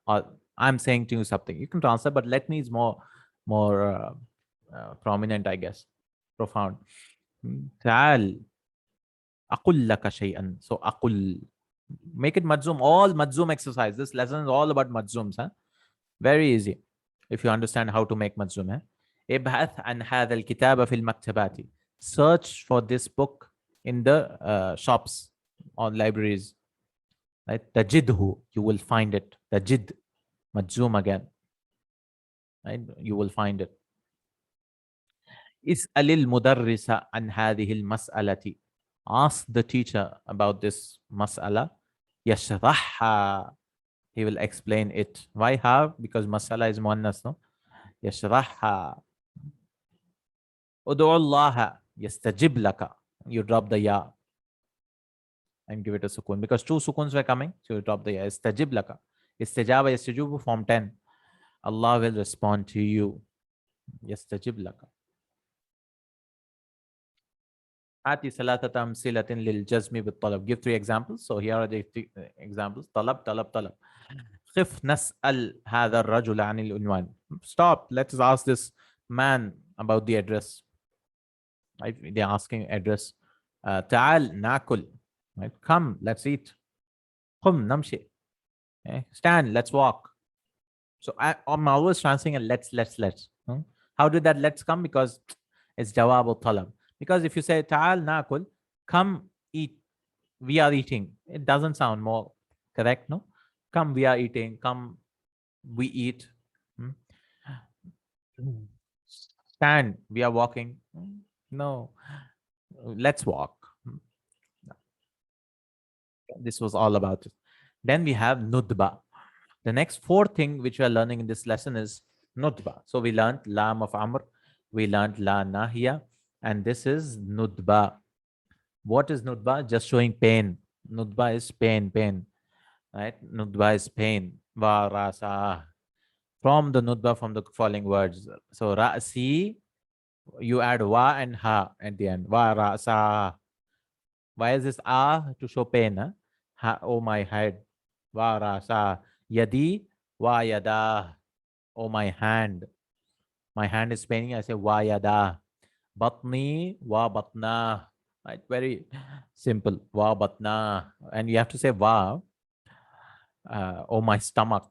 Or I'm saying to you something. You can translate, but let me is more prominent, I guess. Profound. Ta'al. Aqul laka shay'an. So aqul. Make it majzoom. All majzoom exercise. This lesson is all about majzooms. Very easy. If you understand how to make majzoom. Ibhath an hadha al-kitaba fil maktabati. Search for this book in the shops. or libraries, right? Tajidhu, you will find it. Tajid, majzoom again, right? You will find it. اسأل المدرس عن هذه المسألة. Ask the teacher about this mas'ala. يشرحها. He will explain it. Why have? Because mas'ala is muannas, no? يشرحها. ادعو الله يستجب لك. You drop the ya and give it a sukun. Because two sukuns were coming, so you drop the ya. يستجب لك. استجابة يستجوب form 10. Allah will respond to you. يستجب لك. آتي ثلاثة أمثلة للجزم بالطلب. Give three examples. So here are the three examples. طلب طلب طلب. خف نسأل هذا الرجل عن العنوان. Stop. Let's ask this man about the address. Right? They're asking address. تعال ناكل. Right? Come, let's eat. قم نمشي. Okay? Stand, let's walk. So I'm always translating let's. How did that let's come? Because it's jawab al-talab. Because if you say ta'al nakul, come eat, we are eating, it doesn't sound more correct, no? Come, we are eating, come, we eat. Hmm? Stand, we are walking. No, let's walk. This was all about it. Then we have nudba. The next fourth thing which we are learning in this lesson is nudba. So we learned lam of amr, we learned la nahiya, and this is nudba. What is nudba? Just showing pain. Nudba is pain, right? Nudba is pain. Va rasa. From the nudba, from the following words. So ra'si, you add wa and ha at the end. Va rasa. Why is this to show pain? Huh? Ha, oh my head. Va rasa. Yadi, wa yada. Oh my hand. My hand is paining. I say wa yada. Batni wa batna. Right? Very simple. Wa batna. And you have to say wa. Oh my stomach.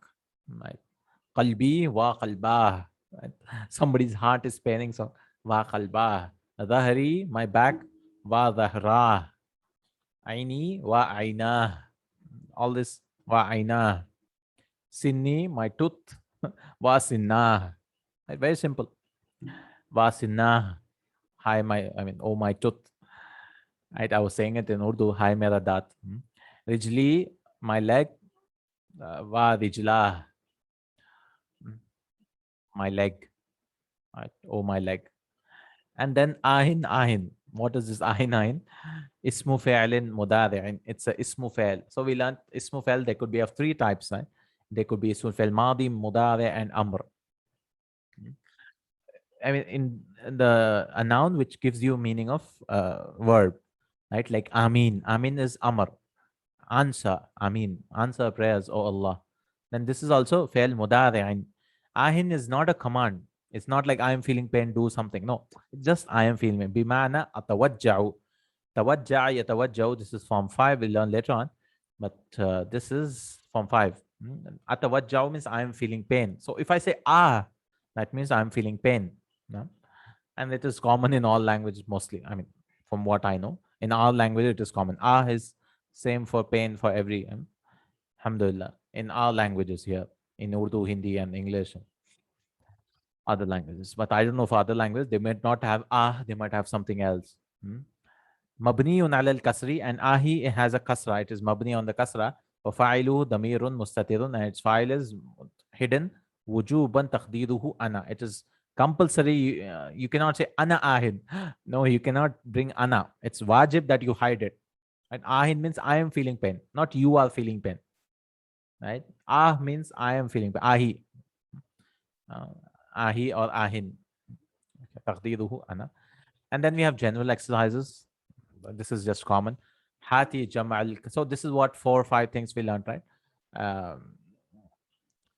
Right? Qalbi wa qalbah. Right? Somebody's heart is paining. So wa qalbah. Dhahri, my back. Wa dhahra. Aini wa aina. All this wa aina. Sinni, my tooth. Wa sinna. Right? Very simple. Wa sinna. Hi, oh my tooth. Right? I was saying it in Urdu. Hi, mera daat. Rijli, my leg. Va rijla. My leg. Right? Oh, my leg. And then ahin. What is this ahin? Ismu fi'lin mudari'in. It's a ismu fi'l. So we learned ismu fi'l. They could be of three types. Right? They could be ismu fi'l madi, mudari', and amr. I mean, in a noun which gives you meaning of verb, right? Like amin. Amin is amr. Answer. Amin. Answer prayers, oh Allah. Then this is also fi'l mudari'in. Ahin is not a command. It's not like I am feeling pain, do something. No, it's just I am feeling pain. Bimana atawajja'u. Tawajja'a yatawajja'u. This is form 5. We'll learn later on. But this is form 5. Atawajja'u means I am feeling pain. So if I say that means I am feeling pain. No? And it is common in all languages mostly. I mean, from what I know, in our language it is common. Is same for pain for every. Alhamdulillah. In our languages here, in Urdu, Hindi, and English, other languages. But I don't know for other languages, they might not have they might have something else. Mabniun al kasri, and ahi has a kasra. It is mabni on the kasra. وفاعله ضمير مستتر, and its file is hidden. وجوبا تقديره ana. It is compulsory. You cannot say ana ahin. No, you cannot bring ana. It's wajib that you hide it. And ahin means I am feeling pain, not you are feeling pain. Right? Means I am feeling pain. Ahi. Ahi or ahin. تقديره ana. And then we have general exercises. This is just common. Hati Jamal. So this is what 4 or 5 things we learned, right?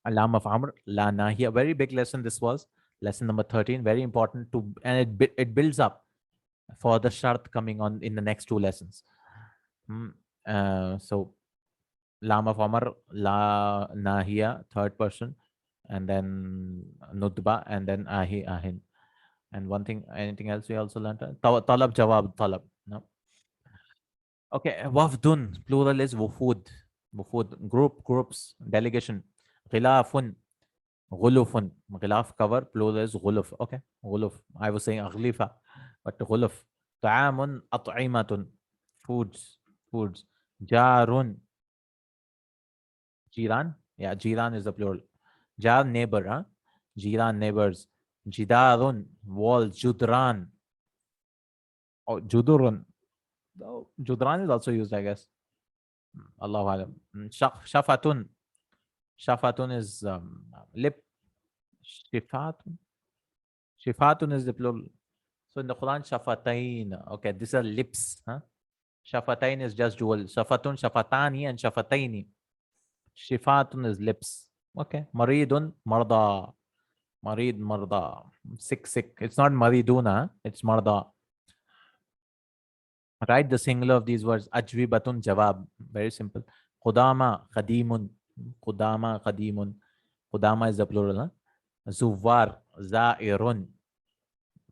Alam of Amr, La Nahiya. Very big lesson this was. Lesson number 13. Very important to, and it builds up for the shart coming on in the next 2 lessons. So Lam of Amr, La Nahiya, third person, and then Nudba, and then Ahi Ahin. And one thing, anything else we also learned? Talab Jawab Talab. No? Okay, wafdun, plural is wufud. Wufud, groups, delegation. Ghilafun, ghulufun. Ghilaf cover, plural is ghuluf. Okay, ghuluf. I was saying aghlifa, but ghuluf. Ta'amun, at'imatun. Foods. Jarun, jiran. Yeah, jiran is the plural. Jar, neighbor, huh? Jiran, neighbors. Jidarun, wall. Judran. Oh, judurun. Oh, judran is also used, I guess. Allahu alam. Shafatun. Shafatun is lip. Shifatun. Shifatun is the plural. So in the Quran, shafatain. Okay, these are lips. Huh? Shafatain is just dual. Shafatun, shafatani, and shafataini. Shifatun is lips. Okay. Maridun, marda. Marid, marda. Sick. It's not mariduna. It's marda. Write the singular of these words. Ajwibatun, jawab. Very simple. Qudama, qadimun. Qudama, qadimun. Qudama is the plural. Huh? Zuwar, Zairun,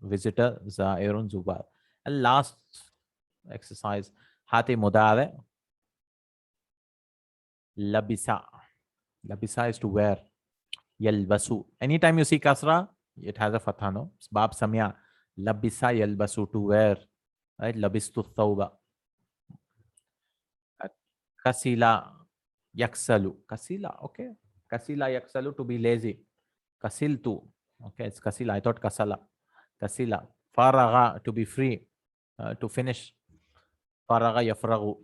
visitor, Zairun, Zuwar. And last exercise, Hati Mudare, Labisa. Labisa is to wear. Yalbasu. Anytime you see Kasra, it has a fathano. Bab Samya. Labisa Yalbasu, to wear. Right? Labistu Thawba. Kasila Yaksalu. Kasila, okay. Kasila Yaksalu, to be lazy. Kasiltu. Okay, it's Kasila. I thought Kasala. Kasila. Faraga, to be free, to finish. Faraga yafragu.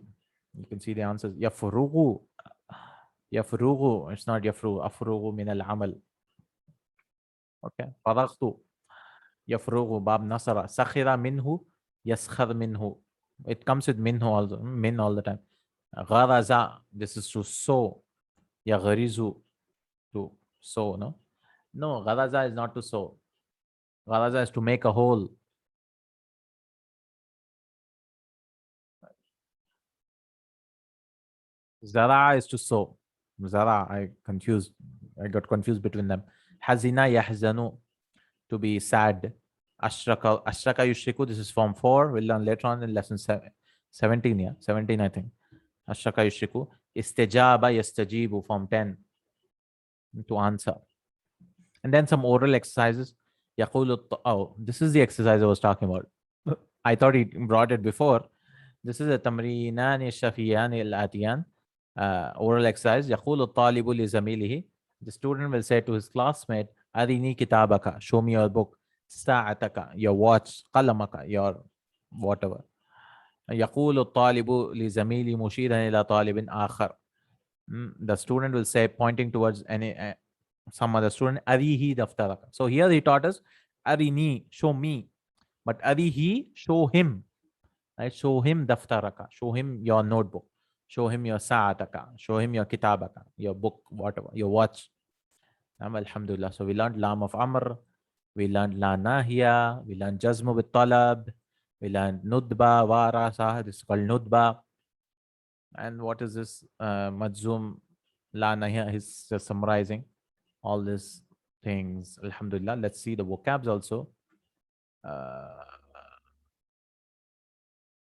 You can see the answers. Yafrugu. Yafrugu. It's not yafrugu. Afrugu min al-amal. Okay. Faragtu. Yafrugu. Bab nasara. Sakhira minhu. Yaskhar minhu. It comes with minhu also. Min all the time. Gharaza. This is to sow. Yaghrizu. To sow, no? No, gharaza is not to sow. Gharaza is to make a hole. Zara is to sow. Zara, I got confused between them. Hazina yahzanu, to be sad. Ashraka yushriku, this is form 4. We'll learn later on in lesson 17, yeah. 17, I think. Ashraka yushriku. Istijaba yastajibu, form 10. To answer. And then some oral exercises. Oh, this is the exercise I was talking about. I thought he brought it before. This is a tamrinani shafiyani al-atiyan. Oral exercise. يقول الطالب لزميله. The student will say to his classmate, أرني كتابك, show me your book. ساعتك, your watch. قلمك, your whatever. يقول الطالب لزميلي مشيرا إلى طالب آخر. The student will say, pointing towards some other student, أريه دفترك. So here he taught us, أرني, show me. But أريه, show him. Right? Show him daftaraka. Show him your notebook. Show him your sa'ataka. Show him your kitabaka, your book, whatever, your watch. Alhamdulillah. So we learned lam of amr. We learned la nahiya. We learned jazmu bit talab. We learned nudba, warasa. This is called nudba. And what is this? Majzum la nahiya. He's just summarizing all these things. Alhamdulillah. Let's see the vocabs also.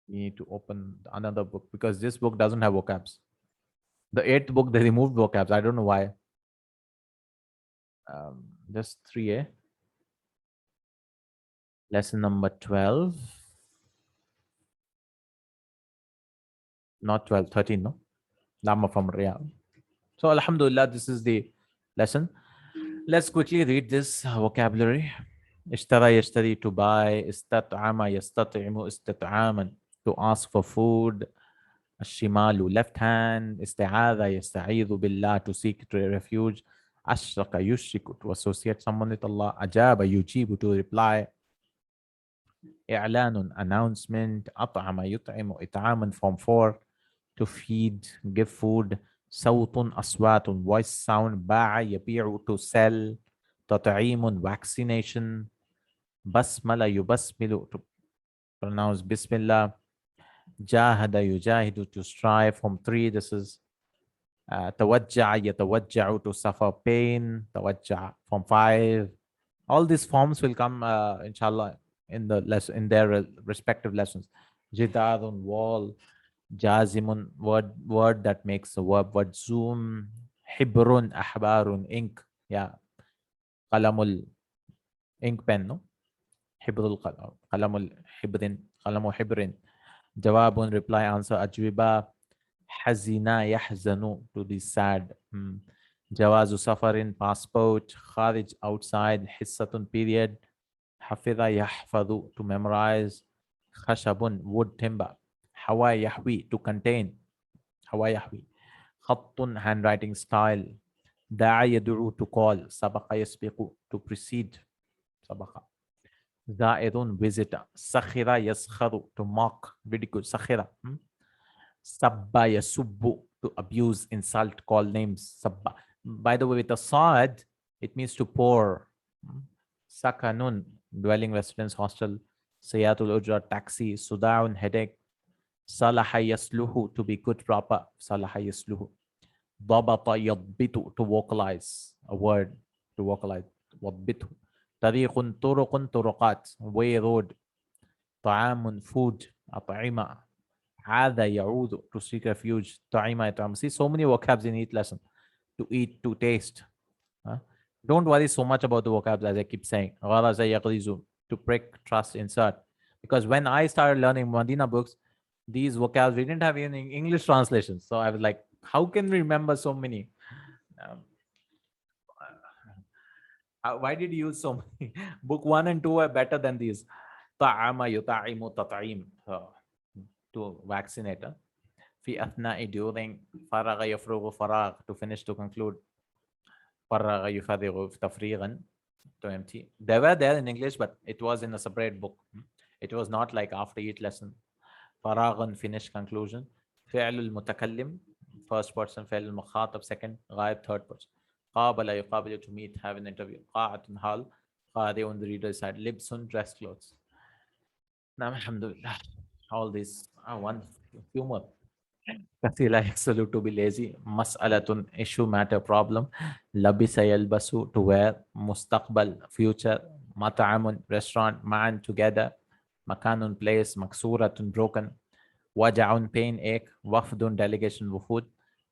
We need to open another book because this book doesn't have vocabs. The eighth book, they removed vocabs. I don't know why. Just 3A. Lesson number 12. Not 12, 13, no? Lama from Riyadh. So, Alhamdulillah, this is the lesson. Let's quickly read this vocabulary. Ishtara yashtari, to buy. Istat'ama yastat'imu istat'aman, to ask for food. Ashimalu, left hand. Isti'adha yasta'idhu billah, to seek refuge. Ashraka yushriku, to associate someone with Allah. Ajaba yujibu, to reply. I'lanun, announcement. At'ama yut'imu, it'aman, form 4. To feed, give food. Sawtun, aswatun, voice sound. Ba'a yabi'u, to sell. Tat'imun, vaccination. Basmala yubasmilu, to pronounce Bismillah. Jahada yujahidu, to strive, form 3. This is tawajja'a yatawajja'u, to suffer pain. Tawajja'a, form 5. All these forms will come inshallah in the lesson, in their respective lessons. Jidarun, wall. Jazimun, word that makes a verb. What zoom? Hibrun, ahbarun, ink. Yeah. Qalamul, ink pen, no? Hibrul qalamul hibrin, qalamu hibrin. Jawabun, reply, answer. Ajwiba, hazina, yahzanu, to be sad. Jawazu safarin, passport. Kharij, outside. Hissatun, period. Hafidha, yahfadu, to memorize. Khashabun, wood, timber. Hawa, yahwi, to contain. Hawa, yahwi. Khattun, handwriting style. Da'a yad'u, to call. Sabaqa yasbiqu, to precede. Sabaqa. Za'irun, visitor. Sakhira yaskharu, to mock, ridicule. Sakhira. Sabba yasubbu, to abuse, insult, call names. Sabba. By the way, with a sad, it means to pour. Sakanun, dwelling, residence, hostel. Sayatul ujra, taxi. Sudaun, headache. Salaha yasluhu, to be good, proper. Salaha yasluhu. Dabata yadbitu, to vocalize a word, to vocalize. Wadbitu. Tariqun, turuqun, turuqat, way, road. Ta'amun, food. At'ima. Hada ya'udu, to seek refuge. Ta'ima, ta'am. See, so many vocabs in each lesson. To eat, to taste. Huh? Don't worry so much about the vocabs, as I keep saying. Gharaza yaghrizu, to prick, trust, insert. Because when I started learning Madina books, these vocabs, we didn't have any English translations. So I was like, how can we remember so many? Um, why did you use so many? Book 1 and 2 are better than these. Ta'ama yuta'imu tat'im. To vaccinate. Fi athna'i, during. Faragha yafrugu faragh, to finish, to conclude. Faragha yufadhigu tafrigan, to empty. They were there in English, but it was in a separate book. It was not like after each lesson. Faraghan, finish, conclusion. Fi'lul mutakallim, first person. Fi'lul mukhatab, second. Ghaib, third person. Qabala, yuqabilu, to meet, have an interview. Qa'atun, hal. Qadi, on the reader's side. Libsun, dress clothes. Now, alhamdulillah, all these are one few more. Kasila yaksalu, to be lazy. Mas'alatun, issue, matter, problem. Labisa yalbasu, to wear. Mustaqbal, future. Mat'amun, restaurant. Ma'an, together. Makanun, place. Maksuratun, broken. Waja'un, pain, ache. Wafdun, delegation, wufud.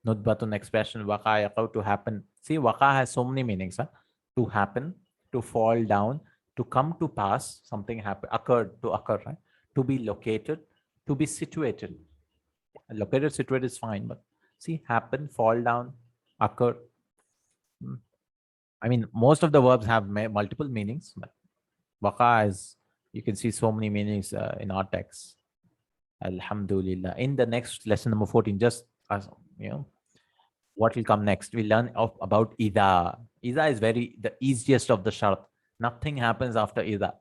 Nudbatun, expression. Waqa yaqaw, to happen. See, waqa has so many meanings. Huh? To happen, to fall down, to come to pass, something happen, occurred, to occur, right? To be located, to be situated. Located, situated is fine, but see, happen, fall down, occur. I mean, most of the verbs have multiple meanings, but waqa is, you can see so many meanings in our text. Alhamdulillah. In the next lesson number 14, just as you know, what will come next? We learn about ida. Ida is the easiest of the shart. Nothing happens after ida,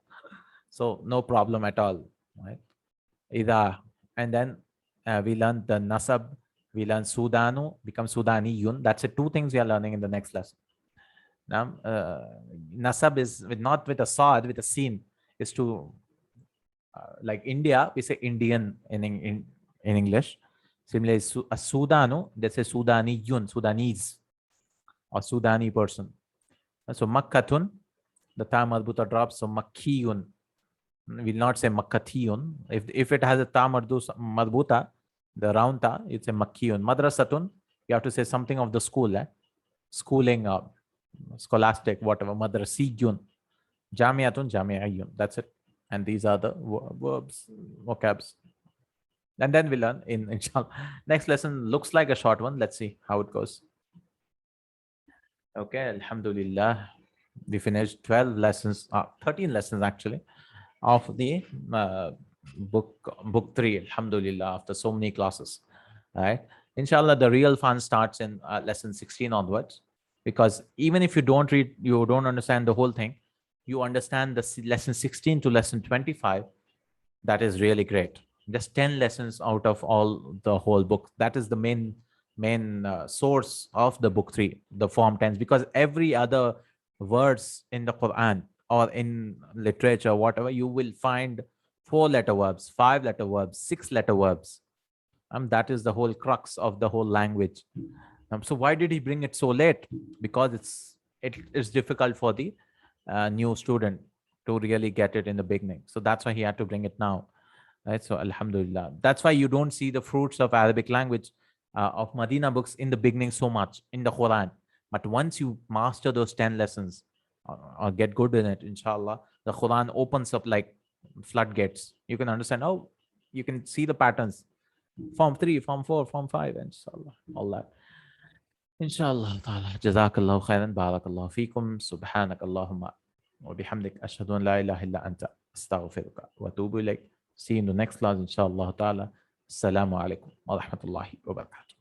so no problem at all, right? Ida, and then we learn the nasab. We learn Sudanu, become Sudaniyun. That's the two things we are learning in the next lesson. Now, nasab is not with a sad, with a sin. Is to like India, we say Indian in English. Similarly, a Sudanu, they say Sudaniyun, Sudanese, or Sudani person. So Makkatun, the ta madbuta drops. So Makkiyun, we will not say Makkatiyun. If it has a ta madbuta, the round ta, it's a Makkiyun. Madrasatun, you have to say something of the school, schooling, scholastic, whatever. Madrasiyun. Jamiatun, Jami'iyun. That's it. And these are the verbs, vocabs. And then we learn inshallah. Next lesson looks like a short one. Let's see how it goes. Okay, alhamdulillah. We finished 12 lessons, 13 lessons actually, of the book 3, alhamdulillah, after so many classes. All right. Inshallah, the real fun starts in lesson 16 onwards, because even if you don't read, you don't understand the whole thing, you understand the lesson 16 to lesson 25. That is really great. Just 10 lessons out of all the whole book. That is the main source of the book 3, the form tense, because every other words in the Quran or in literature, whatever, you will find 4-letter verbs, 5-letter verbs, 6-letter verbs. That is the whole crux of the whole language. So why did he bring it so late? Because it is difficult for the new student to really get it in the beginning. So that's why he had to bring it now. right? So alhamdulillah, that's why you don't see the fruits of Arabic language of Medina books in the beginning so much in the Quran. But once you master those 10 lessons or get good in it, inshallah, the Quran opens up like floodgates. You can understand, oh, you can see the patterns. Form 3, Form 4, Form 5, inshallah, all that. Inshallah ta'ala. Jazakallahu khairan. Barakallahu feekum. Subhanak Allahumma wa bihamdik. Ashhadu an la ilaha illa anta. Astaghfiruka wa atubu ilayk. See you in the next class, inshallah ta'ala. Assalamu alaikum wa rahmatullahi wa barakatuh.